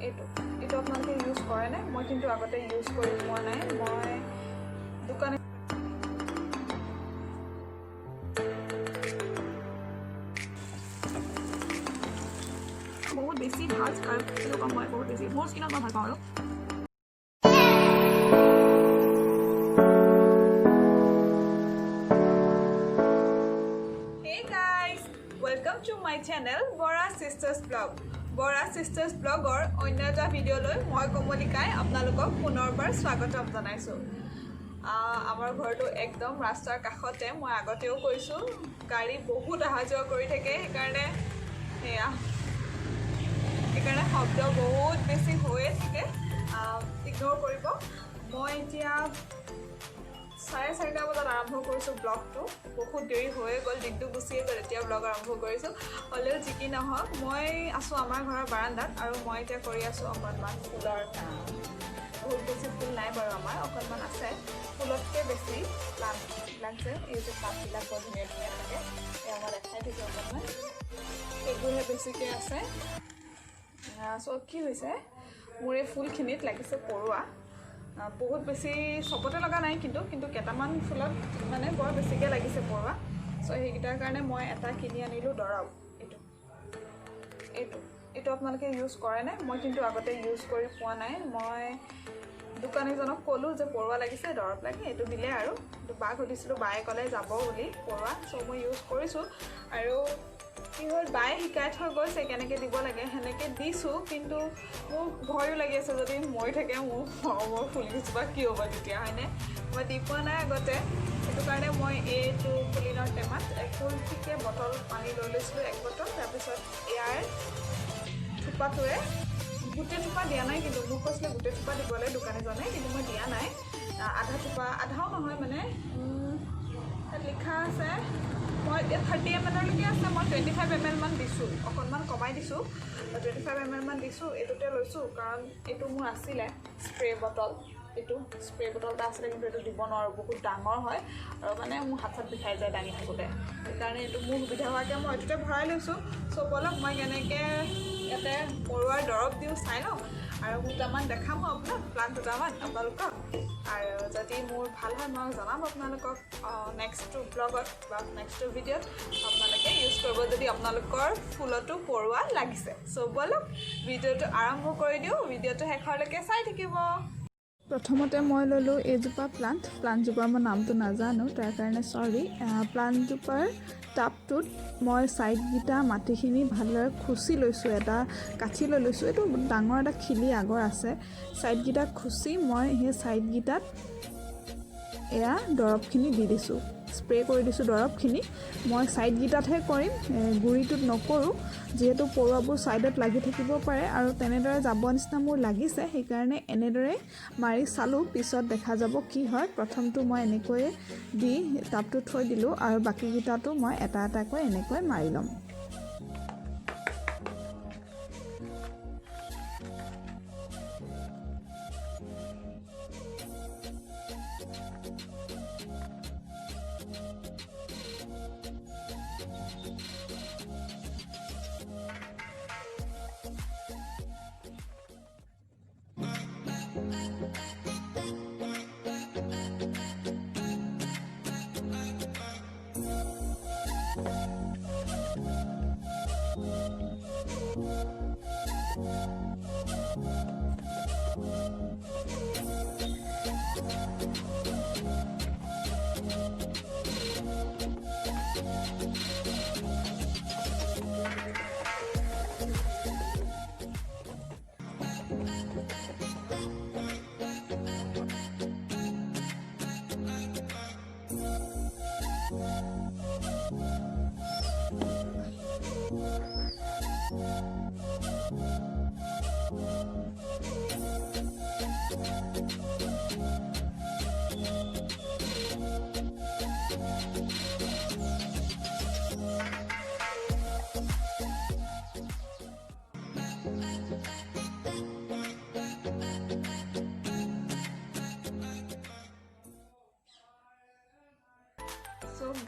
এইটো আপোনালোকে ইউজ কৰে নে? মই কিন্তু আগতে ইউজ কৰি পোৱা নাই। মই দোকানে বহুত বেছি ভাল স্কাৰ্ফ এনেকুৱা মই বহুত বেছি মোৰ স্কিনত মই ভাল পাওঁ আৰু Welcome to my channel Bora Sisters Vlog. Bora Sisters Vlogor অন্য এটা ভিডিও লৈ মই কমলিকাই আপোনালোকক পুনৰবাৰ স্বাগতম জনাইছো। আমাৰ ঘৰটো একদম ৰাস্তাৰ কাষতে, মই আগতেও কৈছো গাড়ী বহুত অহা যোৱা কৰি থাকে, সেইকাৰণে শব্দ বহুত বেছি হৈয়ে থাকে, ইগনোৰ কৰিব। মই এতিয়া 4:30 বজাত আৰম্ভ কৰিছোঁ ব্লগটো। বহুত দেৰি হৈয়ে গ'ল, দিনটো গুচিয়ে গ'ল, এতিয়া ব্লগ আৰম্ভ কৰিছোঁ। হ'লেও যি কি নহওক, মই আছোঁ আমাৰ ঘৰৰ বাৰান্দাত আৰু মই এতিয়া কৰি আছোঁ অকণমান ফুলৰ কাম। বহুত বেছি ফুল নাই বাৰু, আমাৰ অকণমান আছে। ফুলতকৈ বেছি প্লাণ্টবিলাক যে এই যে প্লাণ্টবিলাক বৰ ধুনীয়া ধুনীয়া থাকে, এই আমাৰ দেখাই থাকে অকণমান, সেইবোৰহে বেছিকৈ আছে। চ' কি হৈছে, মোৰ এই ফুলখিনিত লাগিছে পৰুৱা। বহুত বেছি চবতে লগা নাই, কিন্তু কেইটামান ফুলত মানে বৰ বেছিকৈ লাগিছে পৰুৱা। চ' সেইকেইটাৰ কাৰণে মই এটা কিনি আনিলোঁ দৰৱ। এইটো আপোনালোকে ইউজ কৰে নে? মই কিন্তু আগতে ইউজ কৰি পোৱা নাই। মই দোকানীজনক ক'লোঁ যে পৰুৱা লাগিছে, দৰৱ লাগে, এইটো দিলে আৰু বাক সুধিছিলোঁ, বায়ে ক'লে যাব বুলি পৰুৱা। চ' মই ইউজ কৰিছোঁ আৰু কি হ'ল, বায়ে শিকাই থৈ গৈছে কেনেকৈ দিব লাগে, সেনেকৈ দিছোঁ। কিন্তু মোৰ ভয়ো লাগি আছে, যদি মৰি থাকে মোৰ ফুলকেইজোপা কি হ'ব তেতিয়া, হয়নে? মই দি পোৱা নাই আগতে, সেইটো কাৰণে মই এইটো পলিনৰ টেমাত ফুল ঠিকে বটল পানী লৈ লৈছিলোঁ, 1 বটল। তাৰপিছত ইয়াৰ থোপাটোৱে, গোটেই থোপা দিয়া নাই, কিন্তু মোক কৈছিলে গোটেই থোপা দিবলৈ দোকানীজনে, কিন্তু মই দিয়া নাই। আধা থোপা, আধাও নহয় মানে, তাত লিখা আছে, মই 30 ml আছে, মই 25 ml মান দিছোঁ, অকণমান কমাই দিছোঁ, 25 ml মান দিছোঁ। এইটোতে লৈছোঁ কাৰণ এইটো মোৰ আছিলে স্প্ৰে বটল, এইটো স্প্ৰে বটল এটা আছিলে, কিন্তু এইটো দিব নোৱাৰোঁ, বহুত ডাঙৰ হয় আৰু মানে মোৰ হাত বিষাই যায় দাঙি থাকোঁতে। সেইকাৰণে এইটো মোৰ সুবিধা হোৱাকৈ মই এইটোতে ভৰাই লৈছোঁ। চ' বলক মই কেনেকৈ ইয়াতে পৰুৱাৰ দৰৱ দিওঁ চাই লওঁ, আৰু দুটামান দেখাম আপোনাক, প্লাণ্ট দুটামান আপোনালোকক, আৰু যদি মোৰ ভাল হয় মই জনাম আপোনালোকক নেক্সট ব্লগত বা নেক্সট ভিডিঅ'ত আপোনালোকে ইউজ কৰিব, যদি আপোনালোকৰ ফুলতো পৰুৱা লাগিছে। চ' বলক ভিডিঅ'টো আৰম্ভ কৰি দিওঁ, ভিডিঅ'টো শেষলৈকে চাই থাকিব। প্ৰথমতে মই ল'লোঁ এইজোপা প্লাণ্টজোপাৰ মই নামটো নাজানো, তাৰ কাৰণে চৰি। প্লাণ্টজোপাৰ টাবটোত মই ছাইডকেইটা মাটিখিনি ভালদৰে খুচি লৈছোঁ, এটা কাঠি লৈ লৈছোঁ, এইটো ডাঙৰ এটা খিলি আগৰ আছে, ছাইডকেইটা খুচি মই সেই ছাইডকেইটাত এয়া দৰৱখিনি দি দিছোঁ, স্প্ৰে কৰি দিছোঁ দৰৱখিনি। মই ছাইডকেইটাতহে কৰিম, গুৰিটোত নকৰোঁ, যিহেতু পৰুৱাবোৰ ছাইডত লাগি থাকিব পাৰে আৰু তেনেদৰে যাব নিচিনা মোৰ লাগিছে, সেইকাৰণে এনেদৰে মাৰি চালোঁ, পিছত দেখা যাব কি হয়। প্ৰথমটো মই এনেকৈয়ে দি টাবটো থৈ দিলোঁ আৰু বাকীকেইটাতো মই এটা এটাকৈ এনেকৈ মাৰি ল'ম।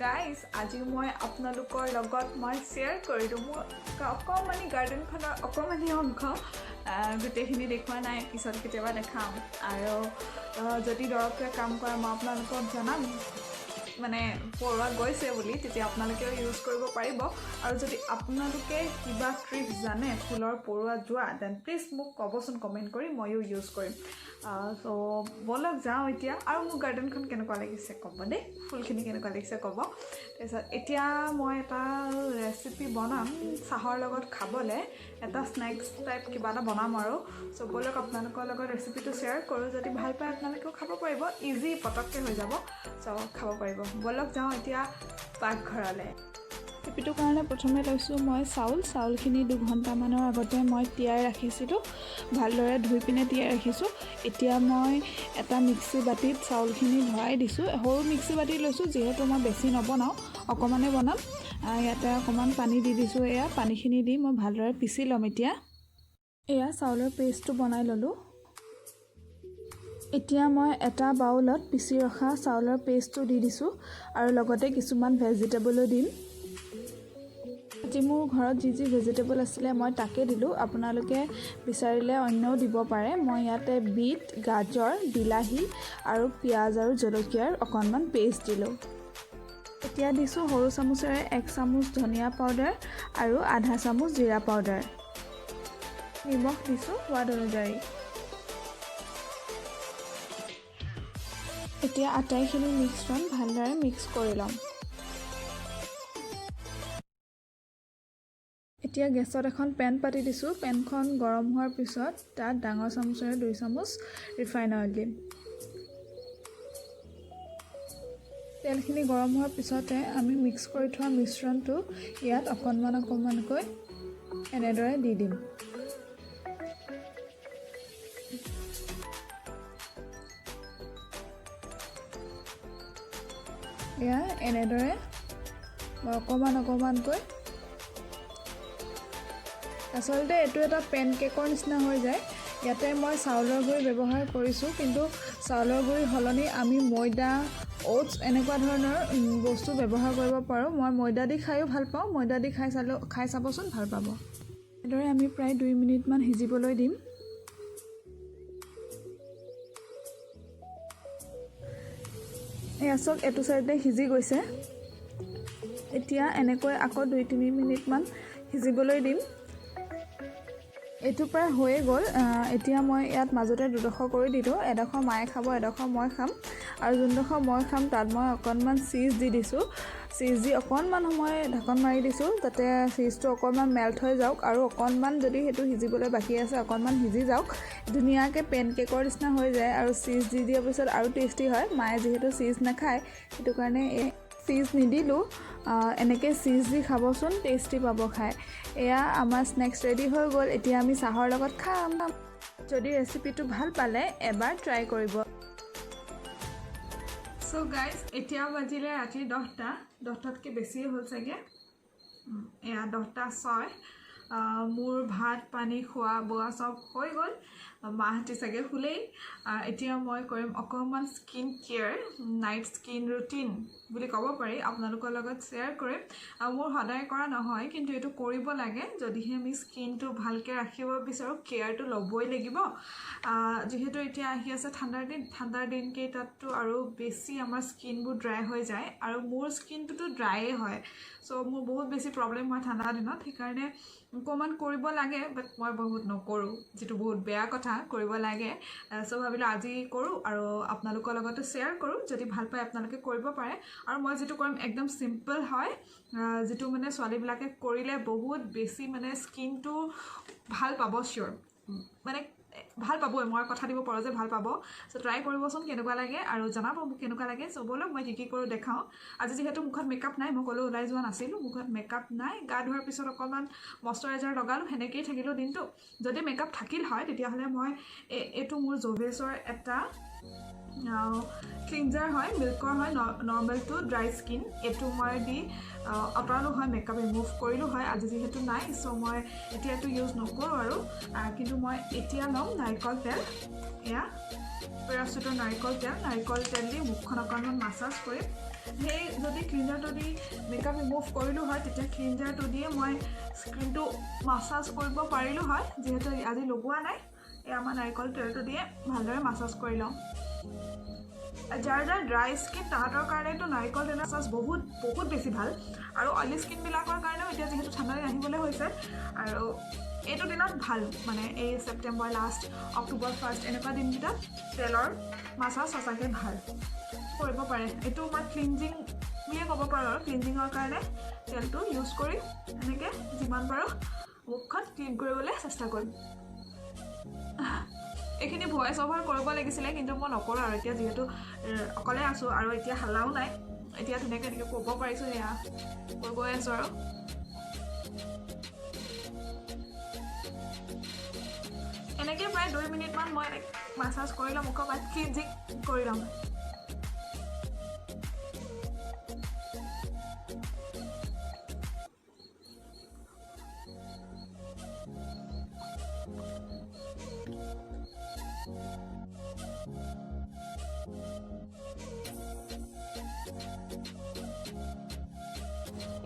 গাইজ, আজি মই আপোনালোকৰ লগত মই শ্বেয়াৰ কৰিলোঁ মোৰ অকণমানি গাৰ্ডেনখনৰ অকণমানি অংশ। গোটেইখিনি দেখুওৱা নাই, পিছত কেতিয়াবা দেখাম। আৰু যদি দৰৱটোৱে কাম কৰে মই আপোনালোকক জনাম, মানে পৰুৱা গৈছে বুলি, তেতিয়া আপোনালোকেও ইউজ কৰিব পাৰিব। আৰু যদি আপোনালোকে কিবা ট্ৰিক্স জানে ফুলৰ পৰুৱা যোৱা, দেন প্লিজ মোক ক'বচোন কমেণ্ট কৰি, ময়ো ইউজ কৰিম। চ' ব'লক যাওঁ এতিয়া। আৰু মোৰ গাৰ্ডেনখন কেনেকুৱা লাগিছে ক'ব দেই, ফুলখিনি কেনেকুৱা লাগিছে ক'ব। তাৰপিছত এতিয়া মই এটা ৰেচিপি বনাম চাহৰ লগত খাবলৈ, এটা স্নেক্স টাইপ কিবা এটা বনাম আৰু। চ' ব'লক আপোনালোকৰ লগত ৰেচিপিটো শ্বেয়াৰ কৰোঁ, যদি ভাল পায় আপোনালোকেও খাব পাৰিব, ইজি পটককৈ হৈ যাব। চ' খাব পাৰিব। ব'লক যাওঁ এতিয়া পাকঘৰলৈ। ৰেচিপিটোৰ কাৰণে প্ৰথমে লৈছোঁ মই চাউলখিনি 2 ঘণ্টামানৰ আগতে মই তিয়াই ৰাখিছিলোঁ, ভালদৰে ধুই পিনে তিয়াই ৰাখিছোঁ। এতিয়া মই এটা মিক্সি বাতিত চাউলখিনি ভৰাই দিছোঁ। সৰু মিক্সি বাতি লৈছোঁ, যিহেতু মই বেছি নবনাওঁ, অকণমানেই বনাম। ইয়াতে অকণমান পানী দি দিছোঁ। এয়া পানীখিনি দি মই ভালদৰে পিচি ল'ম এতিয়া। এয়া চাউলৰ পেষ্টটো বনাই ল'লোঁ। এতিয়া মই এটা বাউলত পিচি ৰখা চাউলৰ পেষ্টটো দি দিছোঁ আৰু লগতে কিছুমান ভেজিটেবলো দিম। আজি মোৰ ঘৰত যি যি ভেজিটেবল আছিলে মই তাকে দিলোঁ, আপোনালোকে বিচাৰিলে অন্যও দিব পাৰে। মই ইয়াতে বিট, গাজৰ, বিলাহী আৰু পিঁয়াজ আৰু জলকীয়াৰ অকণমান পেষ্ট দিলোঁ। এতিয়া দিছোঁ সৰু চামুচেৰে 1 চামুচ ধনিয়া পাউডাৰ আৰু আধা চামুচ জিৰা পাউডাৰ। নিমখ দিছোঁ সোৱাদ অনুযায়ী। এতিয়া আটাইখিনি মিশ্ৰণ ভালদৰে মিক্স কৰি ল'ম। এতিয়া গেছত এখন পেন পাতি দিছোঁ। পেনখন গৰম হোৱাৰ পিছত তাত ডাঙৰ চামুচেৰে 2 চামুচ ৰিফাইন অইল দিম। তেলখিনি গৰম হোৱাৰ পিছতে আমি মিক্স কৰি থোৱা মিশ্ৰণটো ইয়াত অকণমানকৈ এনেদৰে দি দিম। এয়া এনেদৰে অকণমানকৈ, আচলতে এইটো এটা পেনকেকৰ নিচিনা হৈ যায়। ইয়াতে মই চাউলৰ গুড়ি ব্যৱহাৰ কৰিছোঁ, কিন্তু চাউলৰ গুড়িৰ সলনি আমি ময়দা, অ'টছ এনেকুৱা ধৰণৰ বস্তু ব্যৱহাৰ কৰিব পাৰোঁ। মই ময়দা দি খায়ো ভাল পাওঁ, ময়দা দি খাই চাবচোন, ভাল পাব। এনেদৰে আমি প্ৰায় 2 মিনিটমান সিজিবলৈ দিম। এয়া চাওক, এইটো চাইডে সিজি গৈছে। এতিয়া এনেকৈ আকৌ 2-3 মিনিটমান সিজিবলৈ দিম। এইটো প্ৰায় হৈয়ে গ'ল। এতিয়া মই ইয়াত মাজতে 2ডোখৰ কৰি দিলোঁ, এডোখৰ মায়ে খাব, এডোখৰ মই খাম। আৰু যোনডোখৰ মই খাম তাত মই অকণমান চীজ দি দিছোঁ। চীজ দি অকণমান সময় ঢাকন মাৰি দিছোঁ, যাতে চীজটো অকণমান মেল্ট হৈ যাওক আৰু অকণমান যদি সেইটো সিজিবলৈ বাকী আছে অকণমান সিজি যাওক, ধুনীয়াকৈ পেনকেকৰ নিচিনা হৈ যায়। আৰু চীজ দি দিয়াৰ পিছত আৰু টেষ্টি হয়। মায়ে যিহেতু চীজ নাখায়, সেইটো কাৰণে চীজ নিদিলোঁ। এনেকৈ চীজ দি খাবচোন, টেষ্টি পাব খাই। এয়া আমাৰ স্নেক্স ৰেডি হৈ গ'ল। এতিয়া আমি চাহৰ লগত খাম। যদি ৰেচিপিটো ভাল পালে এবাৰ ট্ৰাই কৰিব। চ' গাইজ, এতিয়া বাজিলে ৰাতি 10টাতকৈ বেছিয়ে হ'ল চাগে। এয়া 10:06। মোৰ ভাত পানী খোৱা বোৱা চব হৈ গ'ল। মাহঁতে চাগে শুলেই। এতিয়া মই কৰিম অকণমান skin care, night skin routine বুলি ক'ব পাৰি, আপোনালোকৰ লগত শ্বেয়াৰ কৰিম। মোৰ সদায় কৰা নহয়, কিন্তু এইটো কৰিব লাগে যদিহে আমি স্কিনটো ভালকৈ ৰাখিব বিচাৰোঁ। কেয়াৰটো ল'বই লাগিব, যিহেতু এতিয়া আহি আছে ঠাণ্ডাৰ দিনকেইটাততো আৰু বেছি আমাৰ স্কিনবোৰ ড্ৰাই হৈ যায়, আৰু মোৰ স্কিনটোতো ড্ৰায়ে হয়। চ' মোৰ বহুত বেছি প্ৰব্লেম হয় ঠাণ্ডা দিনত, সেইকাৰণে অকণমান কৰিব লাগে, বাট মই বহুত নকৰোঁ, যিটো বহুত বেয়া কথা। কৰিব লাগে। চ' ভাবিলোঁ আজি কৰোঁ আৰু আপোনালোকৰ লগতো শ্বেয়াৰ কৰোঁ। যদি ভাল পায় আপোনালোকে কৰিব পাৰে। আৰু মই যিটো কৰিম একদম চিম্পল হয়, যিটো মানে ছোৱালীবিলাকে কৰিলে বহুত বেছি মানে স্কিনটো ভাল পাব, চিয়'ৰ। মানে ভাল পাবই, মই কথা দিব পাৰোঁ যে ভাল পাব। চ' ট্ৰাই কৰিবচোন কেনেকুৱা লাগে আৰু জনাব মোক কেনেকুৱা লাগে। চ' ব'লক মই কি কৰোঁ দেখাওঁ। আজি যিহেতু মুখত মেকআপ নাই, মই ক'লো ওলাই যোৱা নাছিলোঁ, মুখত মেকআপ নাই। গা ধোৱাৰ পিছত অকণমান মইশ্চাৰাইজাৰ লগালোঁ, সেনেকৈয়ে থাকিলোঁ দিনটো। যদি মেকআপ থাকিল হয় তেতিয়াহ'লে মই এইটো মোৰ জোভেছৰ এটা ক্লিনজাৰ হয়, মিল্কৰ হয়, নৰ্মেলটো ড্ৰাই স্কিন। এইটো মই দি আঁতৰালোঁ হয়, মেকআপ ৰিমুভ কৰিলোঁ হয়। আজি যিহেতু নাই, চ' মই এতিয়া এইটো ইউজ নকৰোঁ আৰু। কিন্তু মই এতিয়া ল'ম নাৰিকল তেল। এয়া পেৰাচুটৰ নাৰিকল তেল দি মুখখন অকণমান মাছাজ কৰিম। সেই যদি ক্লিনজাৰটো দি মেকআপ ৰিমুভ কৰিলোঁ হয় তেতিয়া ক্লিনজাৰটো দিয়ে মই স্কিনটো মাছাজ কৰিব পাৰিলোঁ হয় যিহেতু আজি লগোৱা নাই এই আমাৰ নাৰিকল তেলটো দিয়ে ভালদৰে মাছাজ কৰি লওঁ যাৰ যাৰ ড্ৰাই স্কিন তাহাঁতৰ কাৰণেতো নাৰিকল তেলৰ মাছাজ বহুত বেছি ভাল আৰু অইলি স্কিনবিলাকৰ কাৰণেও এতিয়া যিহেতু ঠাণ্ডা দিন আহিবলৈ হৈছে আৰু এইটো দিনত ভাল মানে এই ছেপ্টেম্বৰ লাষ্ট অক্টোবৰ ফাৰ্ষ্ট এনেকুৱা দিনকেইটাত তেলৰ মাছাজ সঁচাকৈ ভাল কৰিব পাৰে এইটো মই ক্লিনজিং বুলিয়ে ক'ব পাৰোঁ আৰু ক্লিনজিঙৰ কাৰণে তেলটো ইউজ কৰি এনেকৈ যিমান পাৰোঁ মুখখন ক্লিন কৰিবলৈ চেষ্টা কৰিম এইখিনি ভইচ অভাৰ কৰিব লাগিছিলে কিন্তু মই নকৰোঁ আৰু এতিয়া যিহেতু অকলে আছোঁ আৰু এতিয়া হাল্লাও নাই এতিয়া ধুনীয়াকৈ এনেকৈ ক'ব পাৰিছোঁ সেয়া কৈ গৈ আছোঁ আৰু এনেকৈ প্ৰায় 2 মিনিটমান মই মাছাজ কৰি ল'ম মুখৰ পাত ক্লিনজিং কৰি ল'ম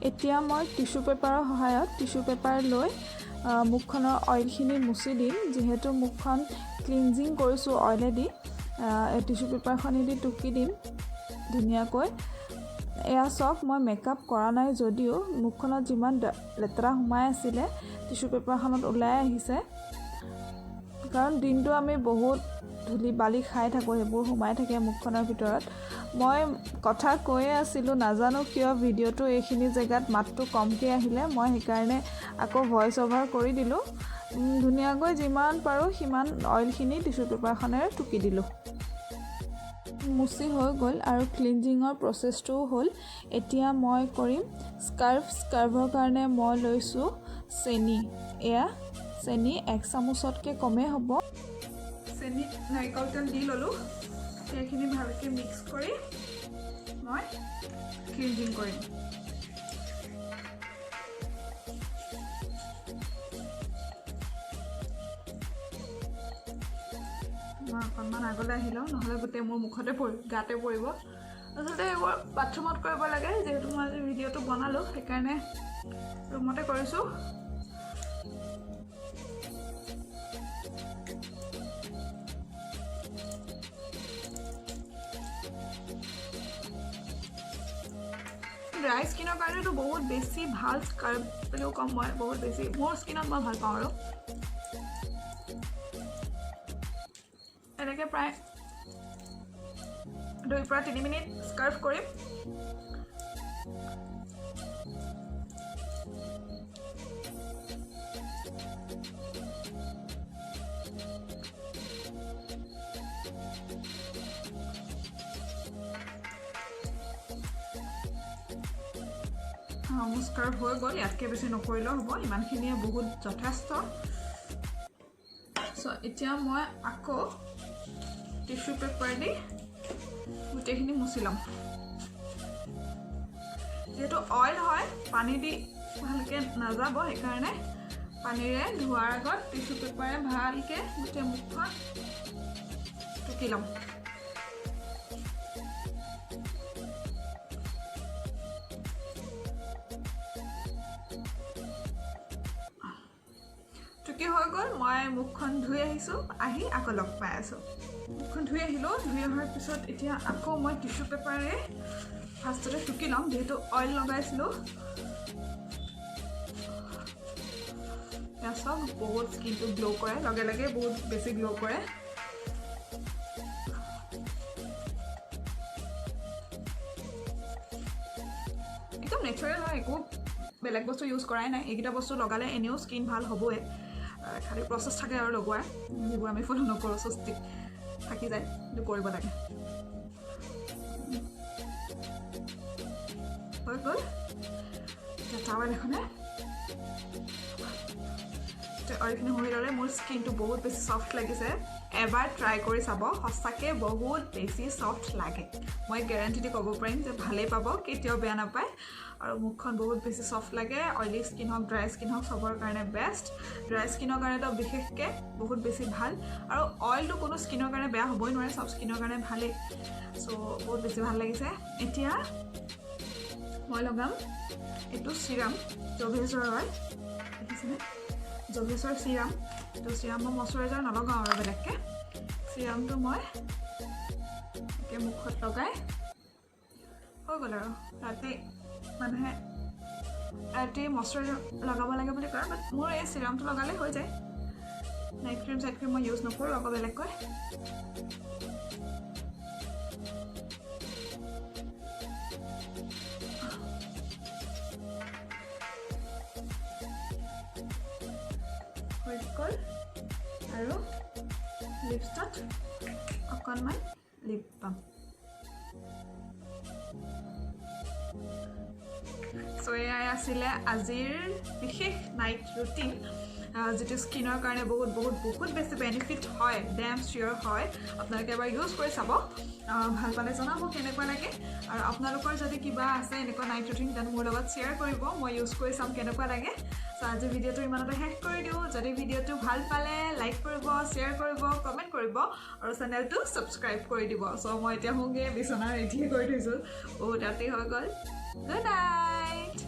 এতিয়া মই টিস্যু পেপাৰৰ সহায়ত টিস্যু পেপাৰ লৈ মুখখনৰ অইলখিনি মুচি দিম যিহেতু মুখখন ক্লিনজিং কৰিছোঁ অইলেদি টিস্যু পেপাৰখনেদি টুকি দিম ধুনীয়াকৈ এয়া চাওক মই মেকআপ কৰা নাই যদিও মুখখনত যিমান লেতেৰা সোমাই আছিলে টিস্যু পেপাৰখনত ওলাই আহিছে কাৰণ দিনটো আমি বহুত ধূলি বালি খাই থাকোঁ সেইবোৰ সোমাই থাকে মুখখনৰ ভিতৰত মই কথা কৈয়ে আছিলোঁ নাজানো কিয় ভিডিঅ'টো এইখিনি জেগাত মাতটো কমকৈ আহিলে মই সেইকাৰণে আকৌ ভইচ অভাৰ কৰি দিলোঁ ধুনীয়াকৈ যিমান পাৰোঁ সিমান অইলখিনি টিস্যু পেপাৰখনেৰে টুকি দিলোঁ মুচি হৈ গ'ল আৰু ক্লিনজিঙৰ প্ৰচেছটোও হ'ল এতিয়া মই কৰিম স্কাৰ্ভৰ কাৰণে মই লৈছোঁ চেনি এয়া চেনি 1 চামুচতকৈ কমেই হ'ব চেনি নাৰিকল তেল দি ল'লোঁ সেইখিনি ভালকৈ মিক্স কৰি মই ক্লিনজিং কৰিম মই অকণমান আগলৈ আহি লওঁ নহ'লে গোটেই মোৰ মুখতে গাতে পৰিব আচলতে এইবোৰ বাথৰুমত কৰিব লাগে যিহেতু মই আজি ভিডিঅ'টো বনালোঁ সেইকাৰণে ৰুমতে কৰিছোঁ ড্ৰাই স্কিনৰ কাৰণেতো বহুত বেছি ভাল স্কাৰ্ব বুলিও কম মই বহুত বেছি মোৰ স্কিনত মই ভাল পাওঁ আৰু এনেকৈ প্ৰায় 2 পৰা 3 মিনিট স্কাৰ্ভ কৰিম মোৰ স্কাৰ্ভ হৈ গ'ল ইয়াতকৈ বেছি নকৰিলেও হ'ব ইমানখিনিয়ে বহুত যথেষ্ট চ' এতিয়া মই আকৌ টিস্যু পেপাৰ দি গোটেইখিনি মুচি ল'ম যিহেতু অইল হয় পানী দি ভালকৈ নাযাব সেইকাৰণে পানীৰে ধোৱাৰ আগত টিস্যু পেপাৰে ভালকৈ গোটেই মুখখন টুকি ল'ম টুকি হৈ গ'ল মই মুখখন ধুই আহিছোঁ আহি আকৌ লগ পাই আছোঁ মুখখন ধুই আহিলোঁ ধুই অহাৰ পিছত এতিয়া আকৌ মই টিস্যু পেপাৰে ফাৰ্ষ্টতে টুকি ল'ম যিহেতু অইল লগাইছিলোঁ এয়া চব বহুত স্কিনটো গ্ল' কৰে লগে লগে বহুত বেছি গ্ল' কৰে একদম নেচাৰেল হয় একো বেলেগ বস্তু ইউজ কৰাই নাই এইকেইটা বস্তু লগালে এনেও স্কিন ভাল হ'বই খালি প্ৰচেছ থাকে আৰু লগোৱাৰ যিবোৰ আমি ফ'ল' নকৰোঁ চস্তিক থাকি যায় কিন্তু কৰিব লাগে হৈ গ'ল টাৱেল এখনে অইলখিনি হৈ ল'লে মোৰ স্কিনটো বহুত বেছি ছফ্ট লাগিছে এবাৰ ট্ৰাই কৰি চাব সঁচাকৈ বহুত বেছি ছফ্ট লাগে মই গেৰাণ্টি দি ক'ব পাৰিম যে ভালেই পাব কেতিয়াও বেয়া নাপায় আৰু মুখখন বহুত বেছি ছফ্ট লাগে অইলি স্কিন হওক ড্ৰাই স্কিন হওক চবৰ কাৰণে বেষ্ট ড্ৰাই স্কিনৰ কাৰণেতো বিশেষকৈ বহুত বেছি ভাল আৰু অইলটো কোনো স্কিনৰ কাৰণে বেয়া হ'বই নোৱাৰে চব স্কিনৰ কাৰণে ভালেই চ' বহুত বেছি ভাল লাগিছে এতিয়া মই লগাম এইটো চিৰাম জভেজৰ হয় দেখিছেনে জভেজৰ চিৰাম এইটো চিৰাম মই মইশ্চাৰাইজাৰ নলগাওঁ আৰু বেলেগকৈ চিৰামটো মই একে মুখত লগাই হৈ গ'ল আৰু ৰাতি মানুহে ৰাতি মইশ্চাৰাইজাৰ লগাব লাগে বুলি কয় বাট মোৰ এই চিৰামটো লগালে হৈ যায় নাইট ক্ৰীম মই ইউজ নকৰোঁ আকৌ বেলেগকৈ হৈ গ'ল আৰু লিপষ্টত অকণমান লিপ বাম চ' এয়াই আছিলে আজিৰ বিশেষ নাইট ৰুটিন যিটো স্কিনৰ কাৰণে বহুত বেছি বেনিফিট হয় ডেম চিয়'ৰ হয় আপোনালোকে এবাৰ ইউজ কৰি চাব ভাল পালে জনাব কেনেকুৱা লাগে আৰু আপোনালোকৰ যদি কিবা আছে এনেকুৱা নাইট ৰুটিন তেন্তে মোৰ লগত শ্বেয়াৰ কৰিব মই ইউজ কৰি চাম কেনেকুৱা লাগে চ' আজি ভিডিঅ'টো ইমানতে শেষ কৰি দিওঁ যদি ভিডিঅ'টো ভাল পালে লাইক কৰিব শ্বেয়াৰ কৰিব কমেণ্ট কৰিব আৰু চেনেলটো ছাবস্ক্ৰাইব কৰি দিব চ' মই এতিয়া শুগে বিচনা ৰেডি কৰি থৈছোঁ বহুত ৰাতি হৈ গ'ল গুড নাইট